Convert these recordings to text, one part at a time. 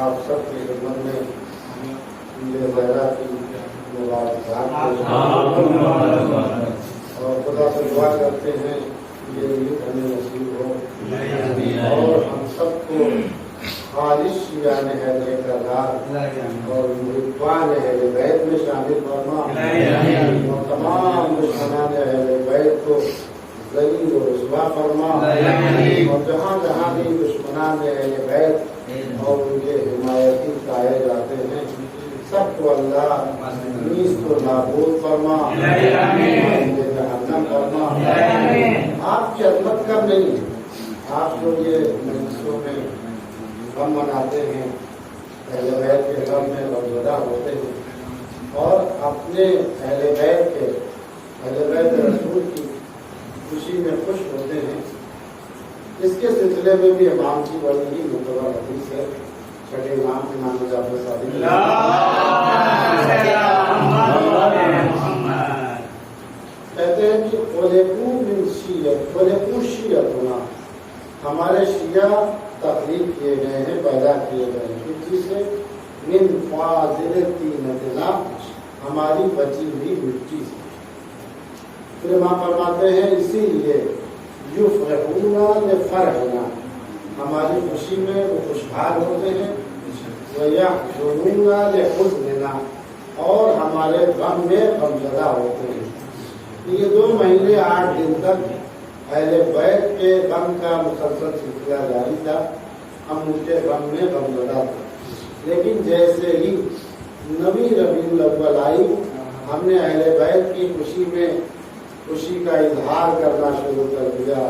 آپ سب کی خدمت میں اور خدا سے دعا کرتے ہیں یہ ہمیں نصیب ہو اور ہم سب کو خالص شیعان اہل کردار اور مریدان اہل بیت میں شامل فرما اور تمام دشمنان اہل بیت کو ذلیل و رسوا فرما اور جہاں جہاں بھی دشمنان اہل بیت اور ان کے حمایتی پائے جاتے ہیں سب کو اللہ نیست و نابود فرما جہنم فرما۔ آپ کی عظمت کم نہیں، آپ جو یہ مجلسوں میں غم مناتے ہیں اہل بیت کے غم میں غمزدہ ہوتے ہیں اور اپنے اہل بیت رسول کی خوشی میں خوش ہوتے ہیں، اس کے سلسلے میں بھی امام کی بڑی ہی معتبر حدیث ہے۔ چھٹے امام جعفر صادق کہتے ہیں کہ خلقوا شیعتنا، ہمارے شیعہ تخلیق کیے گئے ہیں، پیدا کیے گئے ہیں کس چیز سے؟ من فاضل طینتنا، ہماری بچی ہوئی مٹی سے۔ پھر امام فرماتے ہیں اسی لیے یفرحون لفرحنا، ہماری خوشی میں وہ خوشحال ہوتے ہیں، ویحزنون لحزننا، اور ہمارے غم میں غمزدہ ہوتے ہیں۔ یہ 2 مہینے 8 دن تک اہل بیت کے غم کا مسلسل سلسلہ جاری تھا، ہم ان کے غم میں غمزدہ تھے، لیکن جیسے ہی نویں ربیع الاول آئی ہم نے اہل بیت کی خوشی کا اظہار کرنا شروع کر دیا،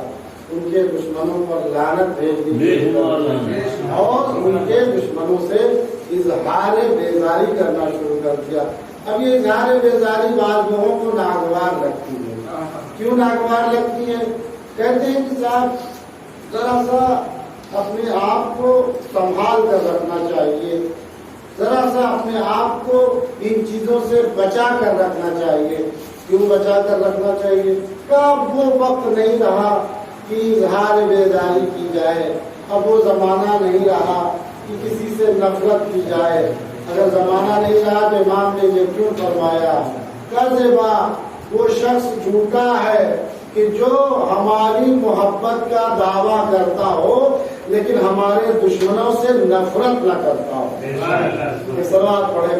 ان کے دشمنوں پر لعنت بھیج دی اور ان کے دشمنوں سے اظہار بیزاری کرنا شروع کر دیا۔ اب یہ اظہار بیزاری بعض لوگوں کو ناگوار لگتی ہے۔ کیوں ناگوار لگتی ہے؟ کہتے ہیں کہ صاحب ذرا سا اپنے آپ کو سنبھال کر رکھنا چاہیے، ذرا سا اپنے آپ کو ان چیزوں سے بچا کر رکھنا چاہیے۔ کیوں بچا کر رکھنا چاہیے؟ اب وہ وقت نہیں رہا کہ اظہار بیزاری کی جائے، اب وہ زمانہ نہیں رہا کہ کسی سے نفرت کی جائے۔ اگر زمانہ نہیں رہا تو امام نے یہ کیوں فرمایا؟ کذبا، وہ شخص جھوٹا ہے کہ جو ہماری محبت کا دعویٰ کرتا ہو لیکن ہمارے دشمنوں سے نفرت نہ کرتا ہو۔ سوال پڑھے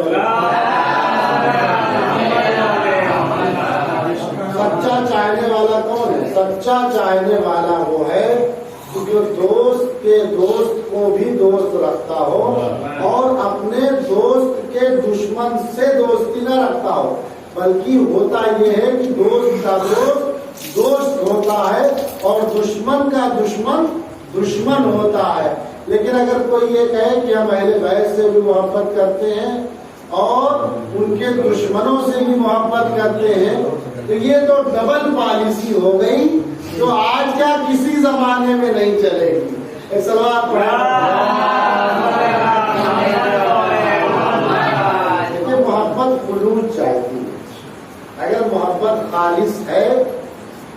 سچا چاہنے والا کون ہے؟ سچا چاہنے والا وہ ہے جو دوست کے دوست کو بھی دوست رکھتا ہو اور اپنے دوست کے دشمن سے دوستی نہ رکھتا ہو، بلکہ ہوتا یہ ہے کہ دوست کا دوست ہوتا ہے اور دشمن کا دشمن ہوتا ہے۔ لیکن اگر کوئی یہ کہے کہ ہم اہل بیت سے بھی محبت کرتے ہیں اور ان کے دشمنوں سے بھی محبت کرتے ہیں تو یہ تو ڈبل پالیسی ہو گئی جو آج کیا کسی زمانے میں نہیں چلے گی۔ ایک سوال محبت خلوص چاہتی ہے، اگر محبت خالص ہے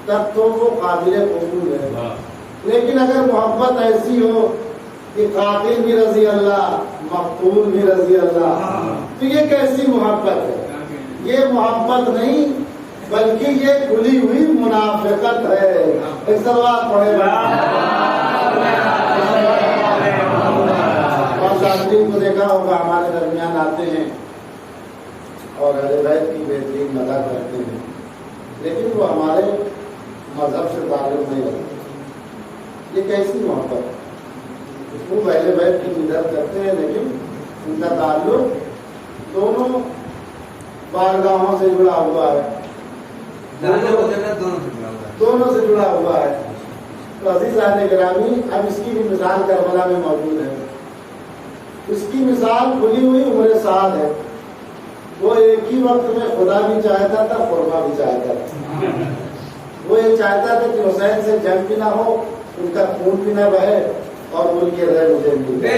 تب تو وہ قابل قبول ہے، لیکن اگر محبت ایسی ہو کہ قاتل بھی رضی اللہ مقتول بھی رضی اللہ. تو یہ کیسی محبت ہے؟ یہ محبت نہیں بلکہ یہ کھلی ہوئی منافقت ہے. ایک صلوات پڑھے گا. اور شاطرین کو دیکھا ہوگا ہمارے درمیان آتے ہیں اور اہل بیت کی بہترین مدد کرتے ہیں، لیکن وہ ہمارے مذہب سے تعلق نہیں رکھتے. یہ کیسی محبت ہے؟ وہ اہل بیت کی مدد کرتے ہیں لیکن ان کا تعلق دونوں بارگاہوں سے جڑا ہوا ہے، دونوں سے جڑا ہوا ہے. تو عزیزان گرامی، اب اس کی بھی مثال کربلا میں موجود ہے. اس کی مثال کھلی ہوئی عمر سعد ہے. وہ ایک ہی وقت میں خدا بھی چاہتا تھا، قربا بھی چاہتا تھا. وہ یہ چاہتا تھا کہ حسین سے جنگ بھی نہ ہو، ان کا خون بھی نہ بہے اور ملک رہ مجھے مل جائے.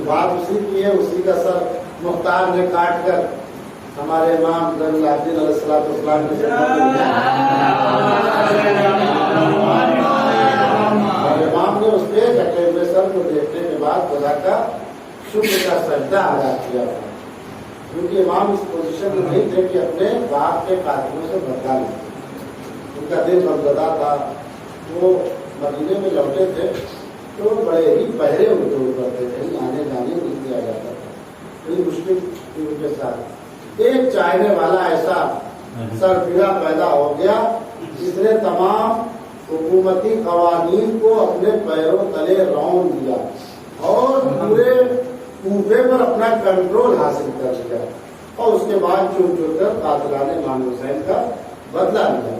بات اسی کی ہے. اسی کا سر مختار نے کاٹ کر ہمارے امام زین العابدین علیہ السلام کے اور امام نے اس پہ کٹے ہوئے سر کو دیکھنے کے بعد خدا کا شکر کا سجدہ ادا کیا تھا، کیونکہ امام اس پوزیشن میں نہیں تھے کہ اپنے باپ کے قاتلوں سے بدلا لیں. ان کا دل بدلتا تھا. وہ مدینے میں لوٹے تھے تو بڑے ہی پہرے ہوتے کرتے تھے، آنے جانے نہیں دیا جاتا تھا. بڑی مشکل تھی ان کے ساتھ. ایک چاہنے والا ایسا سرفرا پیدا ہو گیا جس نے تمام حکومتی قوانین کو اپنے پیروں تلے رون دیا اور پورے کوفے پر اپنا کنٹرول حاصل کر لیا اور اس کے بعد چن چن کر قاتلان امام حسین کا بدلہ لیا.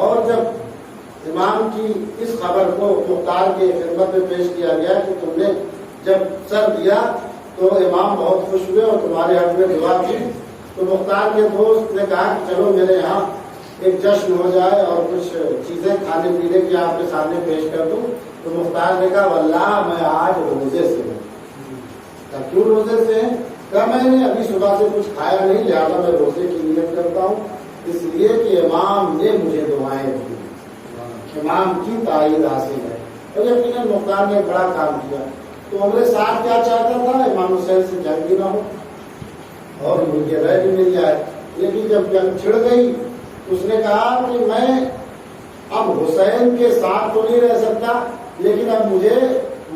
اور جب امام کی اس خبر کو مختار کی خدمت میں پیش کیا گیا کہ تم نے جب سر دیا تو امام بہت خوش ہوئے اور تمہارے حق میں دعا کی. تو مختار کے دوست نے کہا کہ چلو میرے یہاں ایک جشن ہو جائے اور کچھ چیزیں کھانے پینے کی آپ کے سامنے پیش کر دوں. تو مختار نے کہا واللہ میں آج روزے سے ہوں. کیوں روزے سے ہیں؟ کہا میں نے ابھی صبح سے کچھ کھایا نہیں، لہٰذا میں روزے کی نیت کرتا ہوں اس لیے کہ امام نے مجھے دعائیں دی. امام کی تائید حاصل ہے. اور یقیناً مختار نے بڑا کام کیا. تو عمر سعد کیا چاہتا تھا؟ امام حسین سے جنگ بھی نہ ہو اور ملک رہ بھی مل جائے. لیکن جب جنگ چھڑ گئی اس نے کہا کہ میں اب حسین کے ساتھ تو نہیں رہ سکتا لیکن اب مجھے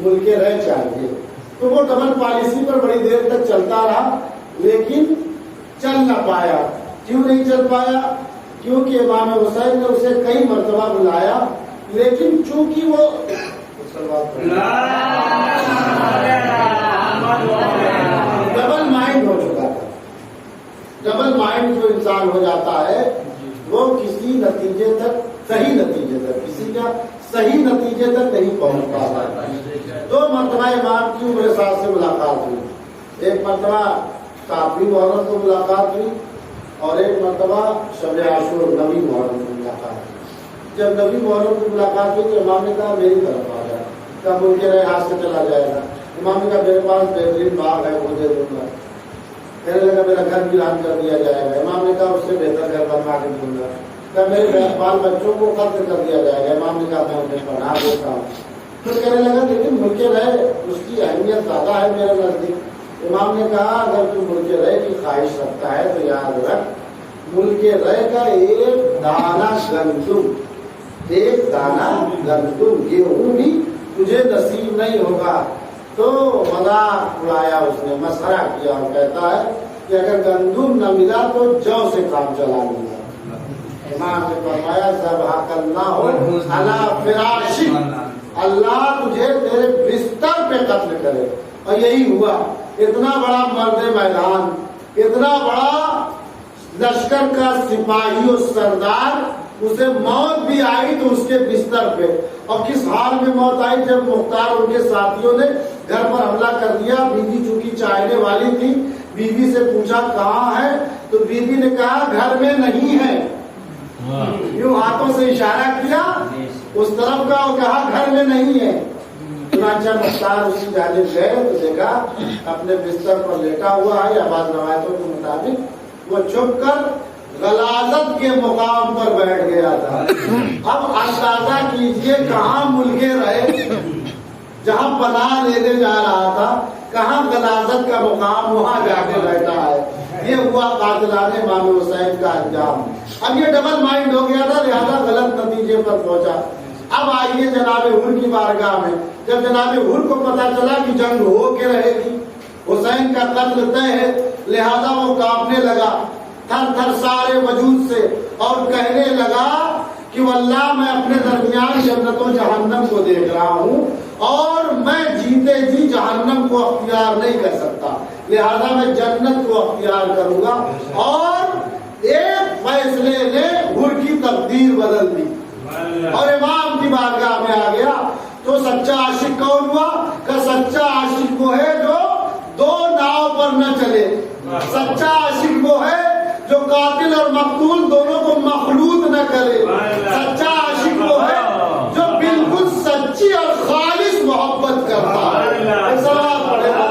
ملک رہ چاہیے. تو وہ ڈبل پالیسی پر بڑی دیر تک چلتا رہا لیکن چل نہ پایا. کیوں نہیں چل پایا؟ کیونکہ امام حسین نے اسے کئی مرتبہ بلایا لیکن چونکہ وہ ڈبل مائنڈ ہو چکا تھا. ڈبل مائنڈ جو انسان ہو جاتا ہے وہ کسی نتیجے تک، صحیح نتیجے تک، کسی کا صحیح نتیجے تک نہیں پہنچ پاتا. 2 مرتبہ امام کی عمر سعد سے ملاقات ہوئی. ایک مرتبہ 7ویں محرم کو ملاقات ہوئی اور ایک مرتبہ شب عاشور 9ویں محرم کو ملاقات ہوئی. جب 9ویں محرم کی ملاقات ہوئی تو امام نے کہا میری طرف آ جائے. کب ملک رہے ہاتھ سے چلا جائے گا. امام نے کہا میرے پاس بہترین باغ ہے وہ دے دوں گا. کہنے لگا میرا گھر ویران کر دیا جائے گا. امام نے کہا اس سے بہتر گھر بنوا کے دوں گا. کہا میرے بال بچوں کو قتل کر دیا جائے گا. امام نے کہا میں انہیں پناہ دیتا ہوں. پھر کہنے لگا لیکن ملک رہے اس کی اہمیت زیادہ ہے میرے نزدیک. امام نے کہا اگر تو ملک رہے کی خواہش رکھتا ہے تو یاد رکھ ملک رہے کا ایک دانہ گندم، ایک دانہ گندم گیہوں بھی تجھے نصیب نہیں ہوگا. تو مذاق اڑایا اس نے، مسخرہ کیا اور کہتا ہے کہ اگر گندم نہ ملا تو جو سے کام چلا لوں گا. امام نے فرمایا ذبحک اللہ علی فراشک، اللہ تجھے تیرے بستر پہ قتل کرے. اور یہی ہوا. اتنا بڑا مرد میدان، اتنا بڑا لشکر کا سپاہی و سردار، اسے موت بھی آئی تو اس کے بستر پہ. اور کس حال میں موت آئی؟ جب مختار ان کے ساتھیوں نے گھر پر حملہ کر دیا. بیوی چونکہ چاہنے والی تھی، بیوی سے پوچھا کہاں ہے تو بیوی نے کہا گھر میں نہیں ہے. یوں ہاتھوں سے اشارہ کیا اس طرف کا اور کہا گھر میں نہیں ہے. چنانچہ مختار اسی جانب گئے تو دیکھا اپنے بستر پر لیٹا ہوا ہے، یا بعض روایتوں کے مطابق وہ چھپ کر غلاظت کے مقام پر بیٹھ گیا تھا. اب اندازہ کیجئے کہاں ملکے رہے جہاں پناہ لینے جا رہا تھا، کہاں غلاظت کا مقام وہاں جا کے بیٹھا ہے. یہ ہوا قاتلان امام حسین کا انجام. اب یہ ڈبل مائنڈ ہو گیا تھا، لہذا غلط نتیجے پر پہنچا. اب آئیے جناب حر کی بارگاہ میں. جب جناب حر کو پتا چلا کہ جنگ ہو کے رہے گی، حسین کا قتل طے ہے، لہذا وہ کانپنے لگا تھر تھر سارے وجود سے اور کہنے لگا کہ واللہ میں اپنے درمیان جنت و جہنم کو دیکھ رہا ہوں اور میں جیتے جی جہنم کو اختیار نہیں کر سکتا، لہذا میں جنت کو اختیار کروں گا. اور ایک فیصلے نے حر کی تقدیر بدل دی اور امام کی بارگاہ میں آ گیا. تو سچا عاشق کون ہوا؟ کہ سچا عاشق وہ ہے جو دو ناؤ پر نہ چلے. سچا عاشق وہ ہے جو قاتل اور مقتول دونوں کو مخلوط نہ کرے. سچا عاشق وہ ہے جو بالکل سچی اور خالص محبت کرتا ہے. سلام پڑھے گا.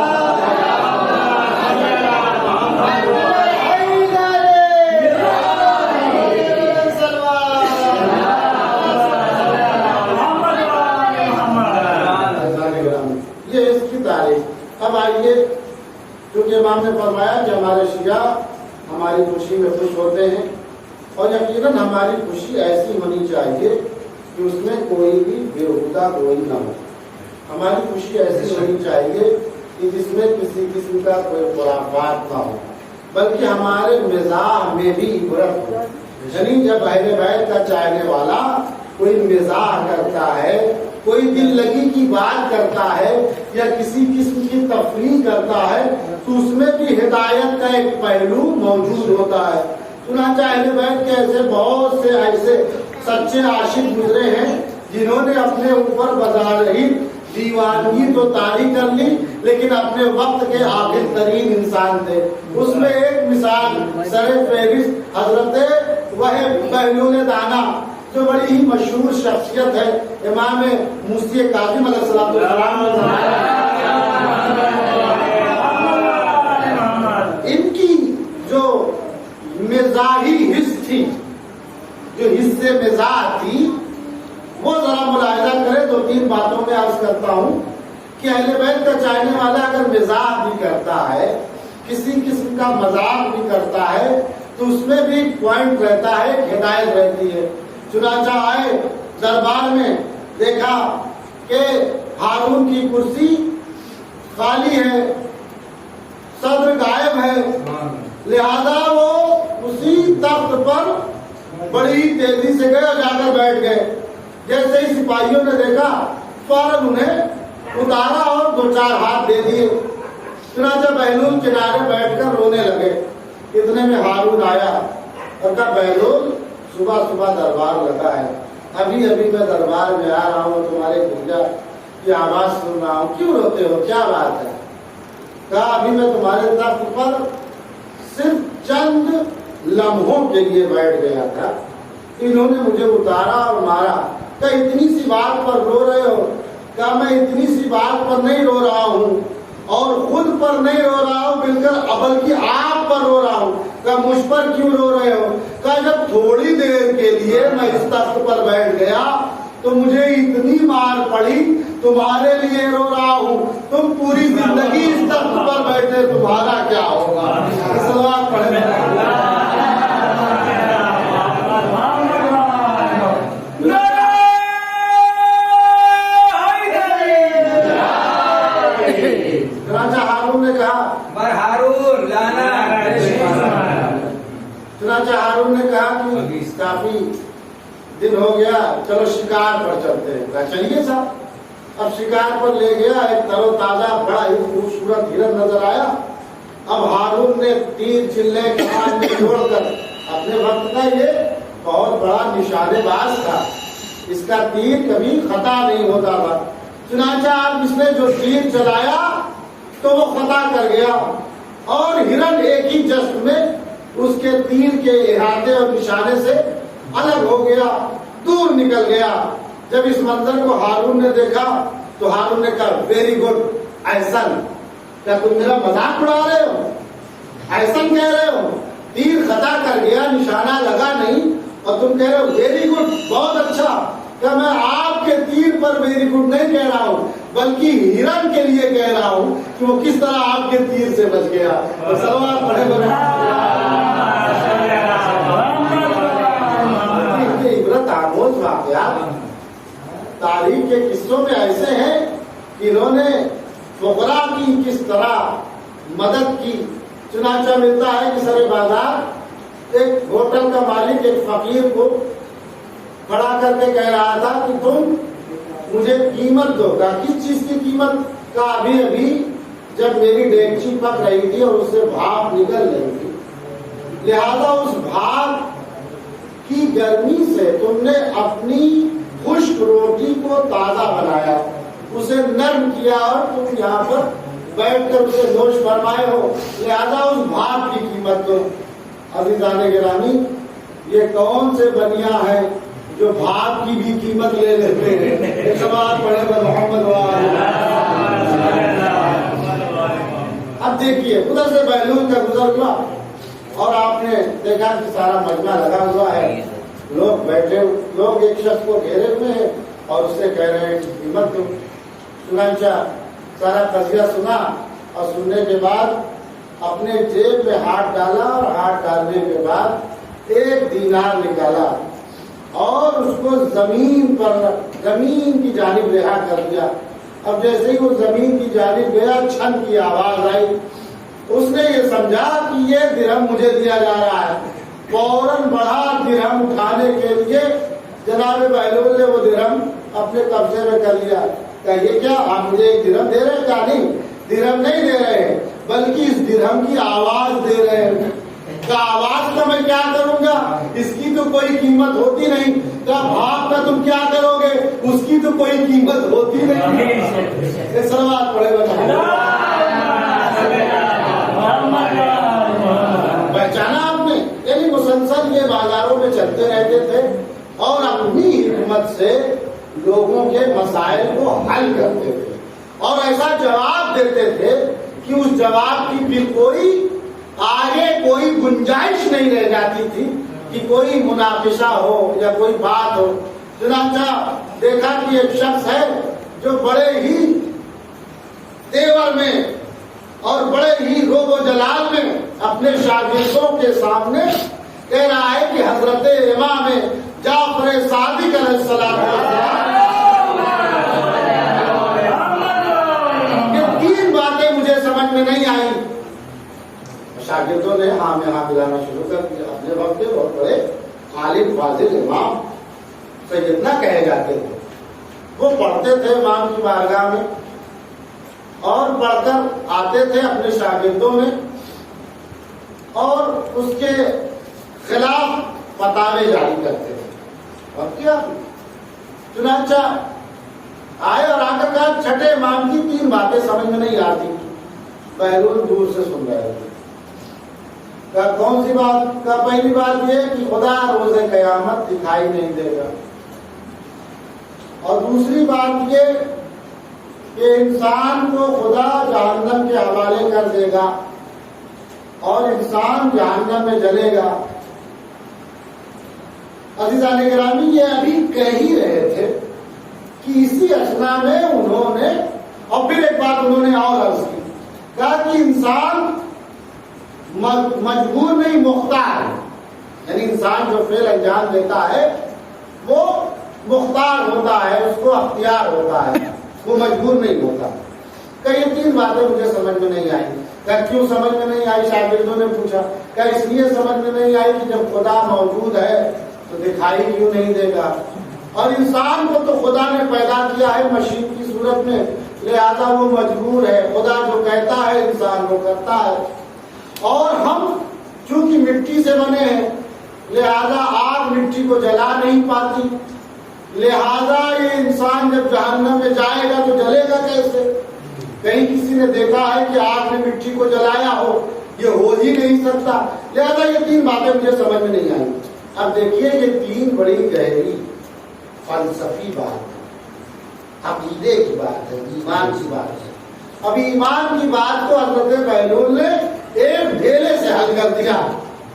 یہ اس کی تاریخ. اب آئیے، کیونکہ امام نے فرمایا کہ ہمارے شیعہ ہماری خوشی میں خوش ہوتے ہیں اور یقیناً ہماری خوشی ایسی ہونی چاہیے کہ اس میں کوئی بھی بےہودہ کوئی نہ ہو. ہماری خوشی ایسی ہونی چاہیے کہ جس میں کسی قسم کا کوئی خرافات نہ ہو، بلکہ ہمارے مزاح میں بھی عبرت ہو. یعنی جب اہل بیت کا چاہنے والا کوئی مزاح کرتا ہے، کوئی دل لگی کی بات کرتا ہے یا کسی قسم کی تفریح کرتا ہے، تو اس میں بھی ہدایت کا ایک پہلو موجود ہوتا ہے. چنانچہ اہل بیت کے ایسے بہت سے ایسے سچے عاشق گزرے ہیں جنہوں نے اپنے اوپر بظاہر ہی دیوانگی تو طاری کر لی، لیکن اپنے وقت کے آخر ترین انسان تھے. اس میں ایک مثال سر فہرست حضرت وہب بہلول دانا، جو بڑی ہی مشہور شخصیت ہے، امام موسی کاظم علیہ السلام ان کی جو مزاحی حص تھی، جو حص مزاح تھی، وہ ذرا ملاحظہ کرے. دو تین باتوں میں عرض کرتا ہوں کہ اہل بیت کا چاہنے والا اگر مزاح بھی کرتا ہے، کسی قسم کا مذاق بھی کرتا ہے، تو اس میں بھی پوائنٹ رہتا ہے، ہدایت رہتی ہے. چنانچہ آئے دربار میں، دیکھا کہ ہارون کی کرسی خالی ہے، صدر غائب ہے، لہذا وہ اسی تخت پر بڑی تیزی سے گئے اور جا کر بیٹھ گئے. جیسے ہی سپاہیوں نے دیکھا فوراً انہیں اتارا اور دو چار ہاتھ دے دیے. چنانچہ بہلول کنارے بیٹھ کر رونے لگے. اتنے میں ہارون آیا اور کہا بہلول صبح صبح دربار لگا ہے، ابھی ابھی میں دربار میں آ رہا ہوں، تمہارے گنجا کی آواز سن رہا ہوں، کیوں روتے ہو، کیا بات ہے؟ کہا ابھی میں تمہارے تخت پر صرف چند لمحوں کے لیے بیٹھ گیا تھا، انہوں نے مجھے اتارا اور مارا. کہا اتنی سی بات پر رو رہے ہو؟ کہا میں اتنی سی بات پر نہیں رو رہا ہوں اور خود پر نہیں رو رہا ہوں، بلکہ آپ پر رو رہا ہوں. کہا مجھ پر کیوں رو رہے ہو؟ کہا جب تھوڑی دیر کے لیے میں اس تخت پر بیٹھ گیا تو مجھے اتنی مار پڑی، تمہارے لیے رو رہا ہوں. تم پوری زندگی اس تخت پر بیٹھے، تمہارا کیا ہوگا؟ سلوات پڑھیں. چنانچہ ہارون نے کہا کہ کافی دن ہو گیا، چلو شکار پر چلتے ہیں. کہا چلیے صاحب. اب شکار پر لے گیا. ایک تر و تازہ بڑا ہی خوبصورت ہرن نظر آیا. اب ہارون نے تیر چلے کمان میں جوڑ کر، اپنے وقت کا یہ بہت بڑا نشانے باز تھا، اس کا تیر کبھی خطا نہیں ہوتا تھا. چنانچہ اب اس نے جو تیر چلایا تو وہ خطا کر گیا اور ہرن ایک ہی جست میں اس کے تیر کے احاطے اور نشانے سے الگ ہو گیا، دور نکل گیا. جب اس منظر کو ہارون نے دیکھا تو ہارون نے کہا ویری گڈ احسن. کیا تم میرا مذاق اڑا رہے ہو؟ احسن کہہ رہے ہو؟ تیر خطا کر گیا، نشانہ لگا نہیں، اور تم کہہ رہے ہو ویری گڈ، بہت اچھا. کہ میں آپ کے تیر پر ویری گڈ نہیں کہہ رہا ہوں، بلکہ ہرن کے لیے کہہ رہا ہوں کہ وہ کس طرح آپ کے تیر سے بچ گیا. اور سوال پڑھے عبرت آموز واقعات تاریخ کے قصوں میں ایسے ہیں کہ انہوں نے فقراء کی کس طرح مدد کی. چنانچہ ملتا ہے کہ سر بازار ایک ہوٹل کا مالک ایک فقیر کو کھڑا کر کے کہہ رہا تھا کہ تم مجھے قیمت دو. کس چیز کی قیمت؟ کا ابھی جب میری ڈیگچی پک رہی تھی اور اس سے بھاپ نکل رہی تھی، لہذا اس بھاپ کی گرمی سے تم نے اپنی خشک روٹی کو تازہ بنایا، اسے نرم کیا اور تم یہاں پر بیٹھ کر اسے نوش فرمائے ہو، لہذا اس بھاپ کی قیمت دو. عزیزان گرامی، یہ کون سے بنیا ہے جو بھاپ کی بھی قیمت لے لیتے ہیں؟ سوال پڑھے گا محمد. اب دیکھیے ادھر سے بیلون کا گزر ہوا اور آپ نے دیکھا کہ سارا مجمع لگا ہوا ہے، لوگ بیٹھے، لوگ ایک شخص کو گھیرے ہوئے ہیں اور اس سے کہہ رہے ہیں کہ قیمت دو. چنانچہ سارا قضیہ سنا اور سننے کے بعد اپنے جیب میں ہاتھ ڈالا اور ہاتھ ڈالنے کے بعد 1 دینار نکالا اور اس کو زمین کی جانب رہا کر دیا. اب جیسے ہی وہ زمین کی جانب گیا، چھن کی آواز آئی. اس نے یہ سمجھا کہ یہ درہم مجھے دیا جا رہا ہے، فوراً بڑھا درہم اٹھانے کے لیے. جناب بہلول نے وہ درہم اپنے قبضے میں کر لیا. کہ یہ کیا آپ مجھے 1 درہم دے رہے ہیں؟ کیا نہیں، درہم نہیں دے رہے ہیں بلکہ اس درہم کی آواز دے رہے ہیں. کہ آواز کا میں کیا کروں گا، اس کی تو کوئی قیمت ہوتی نہیں. کہ بھاپ کا تم کیا کرو گے، اس کی تو کوئی قیمت ہوتی نہیں. یہ سوال پڑے گا. پہچانا آپ نے؟ یعنی مسلسل یہ بازاروں میں چلتے رہتے تھے اور اپنی حکمت سے لوگوں کے مسائل کو حل کرتے تھے اور ایسا جواب دیتے تھے کہ اس جواب کی پھر کوئی آگے کوئی گنجائش نہیں رہ جاتی تھی کہ کوئی مناقشہ ہو یا کوئی بات ہو. چنانچہ دیکھا کہ ایک شخص ہے جو بڑے ہی تیور میں اور بڑے ہی روب و جلال میں اپنے شاگردوں کے سامنے کہہ رہا ہے کہ حضرت امام جعفر صادق علیہ السلام یہ 3 باتیں مجھے سمجھ میں نہیں آئی. شاگردوں نے ہاں میں ہاں ملانا شروع کر دیا. اپنے وقت کے بہت بڑے عالم فاضل امام سیدنا کہے جاتے تھے. وہ پڑھتے تھے امام کی بارگاہ میں اور پڑھ کر آتے تھے اپنے شاگردوں میں اور اس کے خلاف فتاوے جاری کرتے تھے. اور کیا چنانچہ آئے اور آ کر کہا چھٹے امام کی 3 باتیں سمجھ میں نہیں آتی. بہلول دور سے سن رہے تھے. کون سی بات؟ کا پہلی بات یہ کہ خدا روز قیامت دکھائی نہیں دے گا، اور دوسری بات یہ کہ انسان کو خدا جہنم کے حوالے کر دے گا اور انسان جہنم میں جلے گا. عزیزان گرامی، یہ ابھی کہہ ہی رہے تھے کہ اسی اثنا میں انہوں نے اور پھر ایک بات انہوں نے اور عرض کی. کہا کہ انسان مجبور نہیں، مختار ہے. یعنی انسان جو فعل انجام دیتا ہے وہ مختار ہوتا ہے، اس کو اختیار ہوتا ہے، وہ مجبور نہیں ہوتا. کہ یہ 3 باتیں مجھے سمجھ میں نہیں آئی. کہ کیوں سمجھ میں نہیں آئی؟ شاگردوں نے پوچھا. کہ اس لیے سمجھ میں نہیں آئی کہ جب خدا موجود ہے تو دکھائی کیوں نہیں دے گا، اور انسان کو تو خدا نے پیدا کیا ہے مشین کی صورت میں، لہذا وہ مجبور ہے. خدا جو کہتا ہے انسان وہ کرتا ہے. اور ہم چونکہ مٹی سے بنے ہیں لہذا آگ مٹی کو جلا نہیں پاتی، لہذا یہ انسان جب جہنم میں جائے گا تو جلے گا کیسے؟ کہیں کسی نے دیکھا ہے کہ آگ نے مٹی کو جلایا ہو؟ یہ ہو ہی نہیں سکتا. لہذا یہ 3 باتیں مجھے سمجھ میں نہیں آئی. اب دیکھیے یہ 3 بڑی گہری فلسفی بات ہے، عقیدے کی بات ہے، ایمان کی بات ہے. اب ایمان کی بات کو حضرت بہلول نے ایک ڈھیلے سے حل کر دیا.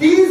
30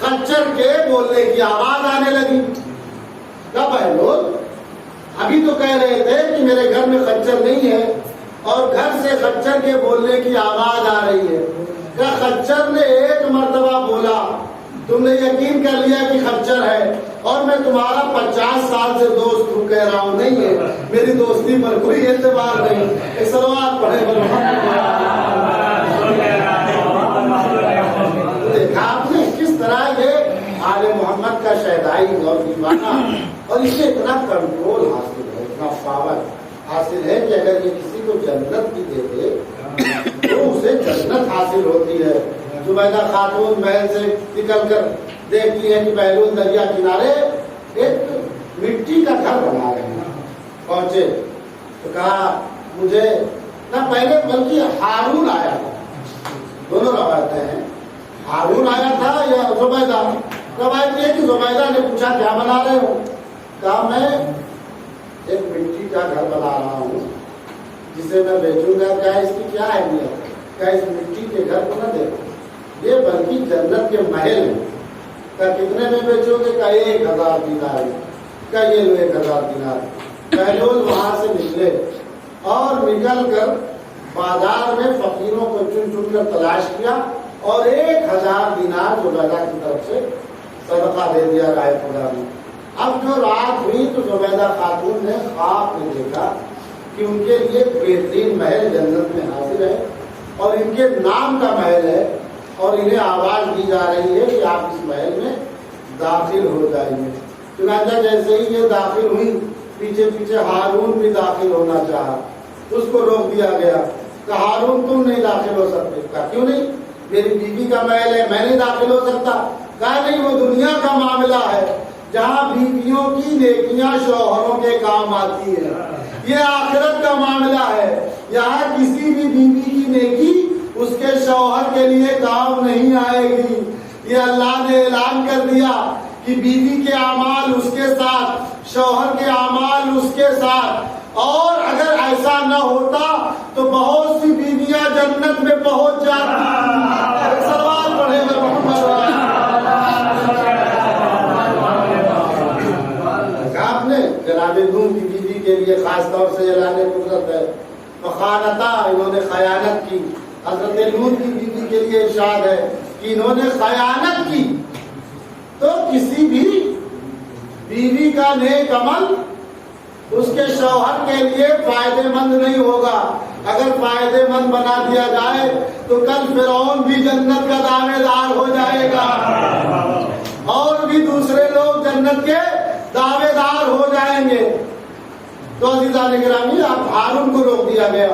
خچر کے بولنے کی آواز آنے لگی. کب ہے لوگ ابھی تو کہہ رہے تھے کہ میرے گھر میں خچر نہیں ہے اور گھر سے خچر کے بولنے کی آواز آ رہی ہے. کہ خچر نے ایک مرتبہ بولا, تم نے یقین کر لیا کہ خچر ہے, اور میں تمہارا 50 سال سے دوست ہوں, کہہ رہا ہوں نہیں ہے, میری دوستی پر کوئی اعتبار نہیں. ایک صلوات پڑھے. دیکھا آپ نے کس طرح یہ آل محمد کا شہدائی اور دیوانہ, اور اسے اتنا کنٹرول حاصل ہے, اتنا پاور حاصل ہے کہ اگر یہ کسی کو جنت بھی دے دے تو اسے جنت حاصل ہوتی ہے. زبیدہ خاتون محل سے نکل کر دیکھتی ہے کہ بحرون دریا کنارے ایک مٹی کا گھر بنا رہے ہیں. پہنچے تو کہا مجھے نہ پہلے بلکہ ہارون آیا تھا, دونوں روایتیں ہیں, ہارون آیا تھا یا زبیدہ. روایت یہ کہ زبیدہ نے پوچھا کیا بنا رہے ہو؟ کہا میں ایک مٹی کا گھر بنا رہا ہوں جسے میں بیچوں گا. کیا اس کی کیا اہمیت؟ کیا اس مٹی کے گھر کو نہ دیکھو, یہ بلکہ جنت کے محل ہیں. کیا کتنے میں بیچو گے؟ کیا 1000 دینار. کیا یہ 1000 دینار. بہلول وہاں سے نکلے اور نکل کر بازار میں فقیروں کو چن چن کر تلاش کیا اور 1000 دینار زبیدہ کی طرف سے صدقہ دے دیا راہ خدا میں. اب جو رات ہوئی تو زبیدہ خاتون نے خواب میں دیکھا کہ ان کے لیے بہترین محل جنت میں حاضر ہے اور ان کے نام کا محل ہے, اور انہیں آواز دی جا رہی ہے کہ آپ اس محل میں داخل ہو جائیں گے. چنانچہ جیسے ہی یہ داخل ہوئی, پیچھے پیچھے ہارون بھی داخل ہونا چاہا, اس کو روک دیا گیا. کہ ہارون تم نہیں داخل ہو سکتے. کہا کیوں نہیں؟ میری بیوی کا محل ہے, میں نہیں داخل ہو سکتا. کہا نہیں, وہ دنیا کا معاملہ ہے جہاں بیویوں کی نیکیاں شوہروں کے کام آتی ہے. یہ آخرت کا معاملہ ہے, یہاں کسی بھی بیوی کی نیکی اس کے شوہر کے لیے کام نہیں آئے گی. یہ اللہ نے اعلان کر دیا کہ بیوی کے اعمال اس کے ساتھ, شوہر کے اعمال اس کے ساتھ. اور اگر ایسا نہ ہوتا تو بہت سی بیویاں جنت میں پہنچ جاتی. سوال پڑھے گا محمد. آپ نے جناب نوح کی بیوی کے لیے خاص طور سے اعلان قدرت ہے. فخانتا, انہوں نے خیانت کی. حضرت لوط کی بیوی کے لیے ارشاد ہے کہ انہوں نے خیانت کی. تو کسی بھی بیوی کا نیک عمل اس کے شوہر کے لیے فائدے مند نہیں ہوگا. اگر فائدے مند بنا دیا جائے تو کل فرعون بھی جنت کا دعوے دار ہو جائے گا اور بھی دوسرے لوگ جنت کے دعوے دار ہو جائیں گے. تو عزیزان گرامی, اب ہارون کو روک دیا گیا.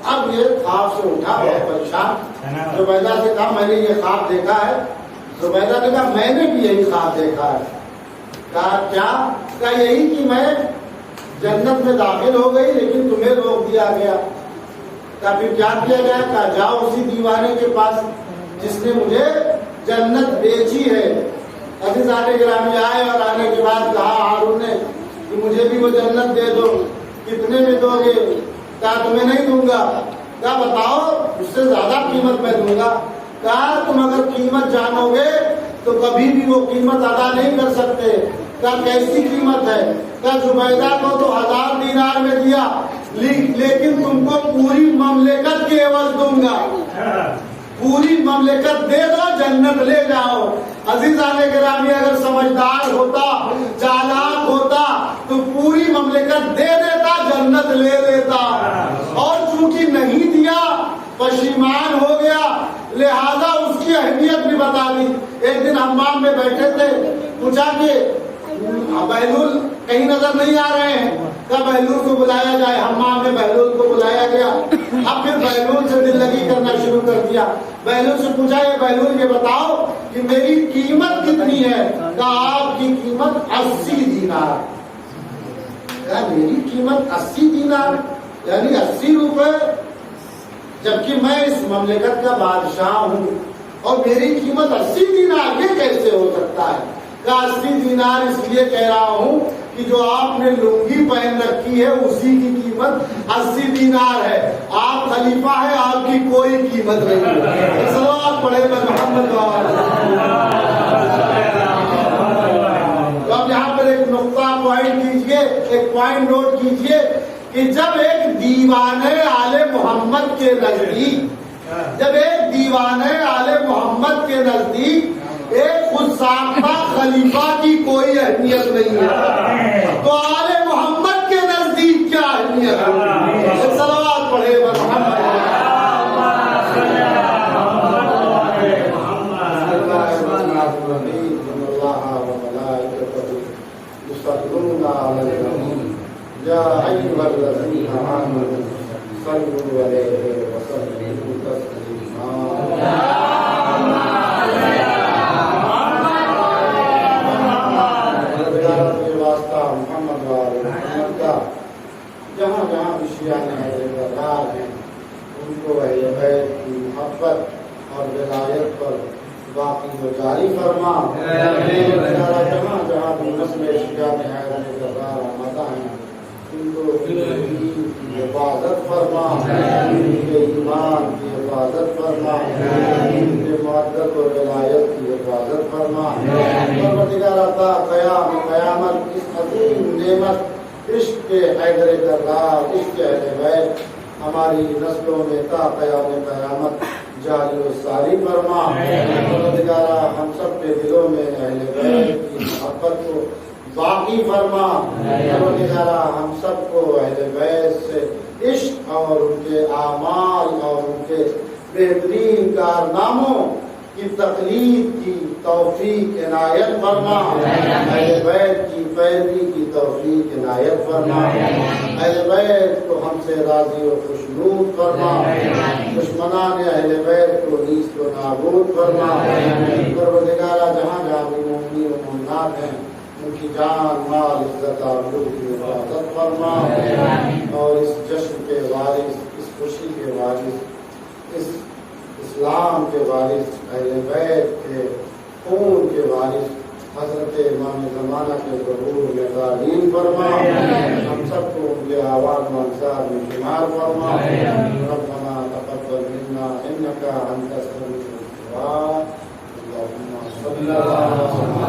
اب یہ خواب سے اٹھا, بہت پریشان. زبیدہ سے کہا میں نے یہ خواب دیکھا ہے. زبیدہ نے کہا میں نے بھی یہی خواب دیکھا ہے. کہا کیا؟ کہا یہی کہ میں جنت میں داخل ہو گئی لیکن تمہیں روک دیا گیا. کہا پھر کیا کیا گیا؟ کہا جاؤ اسی دیوانے کے پاس جس نے مجھے جنت بیچی ہے. عزیزان گرامی آئے اور آنے کے بعد کہا ہارون نے کہ مجھے بھی وہ جنت دے دو. کتنے میں دو گے؟ کہا تمہیں نہیں دوں گا. کہا بتاؤ, اس سے زیادہ قیمت میں دوں گا. کہا تم اگر قیمت جانو گے تو کبھی بھی وہ قیمت ادا نہیں کر سکتے. کہا کیسی قیمت ہے؟ کہا زبیدہ کو تو 1000 دینار میں دیا لیکن تم کو پوری مملکت کے عوض دوں گا. پوری مملکت دے دو, جنت لے جاؤ. عزیزان گرامی, اگر سمجھدار ہوتا, چالاک ہوتا تو پوری مملکت دے دیتا, جنت لے لیتا. اور چونکہ نہیں دیا, پشیمان ہو گیا, لہذا اس کی اہمیت بھی بتا دی. ایک دن حمام میں بیٹھے تھے, پوچھا کہ بہلول کہیں نظر نہیں آ رہے ہیں. کہا بہلول کو بلایا جائے. حمام میں بہلول کو بلایا گیا. اب پھر بہلول سے دل لگی کرنا شروع کر دیا. بہلول سے پوچھا یہ بہلول یہ بتاؤ کہ میری قیمت کتنی ہے؟ کہا آپ کی قیمت 80 دینار. کہا میری قیمت 80 دینار یعنی 80 روپے, جبکہ میں اس مملکت کا بادشاہ ہوں اور میری قیمت 80 دینار, یہ کیسے ہو سکتا ہے؟ کہا 80 دینار اس لیے کہہ رہا ہوں کہ جو آپ نے لنگی پہن رکھی ہے اسی کی قیمت 80 دینار ہے. آپ خلیفہ ہے, آپ کی کوئی قیمت نہیں ہے. صلوات پڑھے محمد. پوائنٹ کیجئے، ایک پوائنٹ نوٹ کیجئے کہ جب ایک دیوانے آل محمد کے نزدیک محمد کے نزدیک ایک خود ساختہ خلیفہ کی کوئی اہمیت نہیں ہے، تو آل محمد کے نزدیک کیا اہمیت ہے؟ صلوات پڑھے محمد یا ایھا الذین آمنوا صلوا علیہ وسلموا تسلیما۔ محمد محمد کا جہاں جہاں بھی شیعہ حیدرآباد ہیں ان کو اہل بیت کی محبت اور ولایت پر باقی و جاری فرما۔ جہاں جہاں بھی نسل شیعہ حیدرآباد آمدہ ہیں ان کو دین کی حفاظت فرما، ان کے ایمان کی حفاظت فرما، ان کے محبت و ولایت کی حفاظت فرما۔ پروردگار عطا قیام قیامت اس عظیم نعمت عشق حیدر کرار، عشق اہل بیت ہماری نسلوں میں تا قیام قیامت جاری و ساری فرما۔ پروردگارا ہم سب کے دلوں میں اہل بیت کی محبت کو باقی فرما۔ پروردگارا ہم سب کو اہل بیت سے عشق اور ان کے اعمال اور ان کے بہترین کارناموں کی تقلید کی توفیق عنایت فرما۔ اہل بیت کی پیروی کی توفیق عنایت فرما۔ اہل بیت کو ہم سے راضی و خوشنود فرما، دشمنان اہل بیت کو نیست و نابود فرما۔ پروردگارا جہاں جہاں بھی مومنین و مومنات ہیں ان کی جان مال عزت آبرو کی حفاظت فرما، اور اس جشن کے وارث، اس خوشی کے وارث، اس اسلام کے وارث، اہل بیت کے خون کے وارث حضرت امام زمانہ کے ظہور میں تعلیم فرما۔ ہم سب کو ان کے آواز و انصار میں شمار فرما۔ ربنا تقبل منا انک انت السمیع الدعاء، اللہم صلی اللہ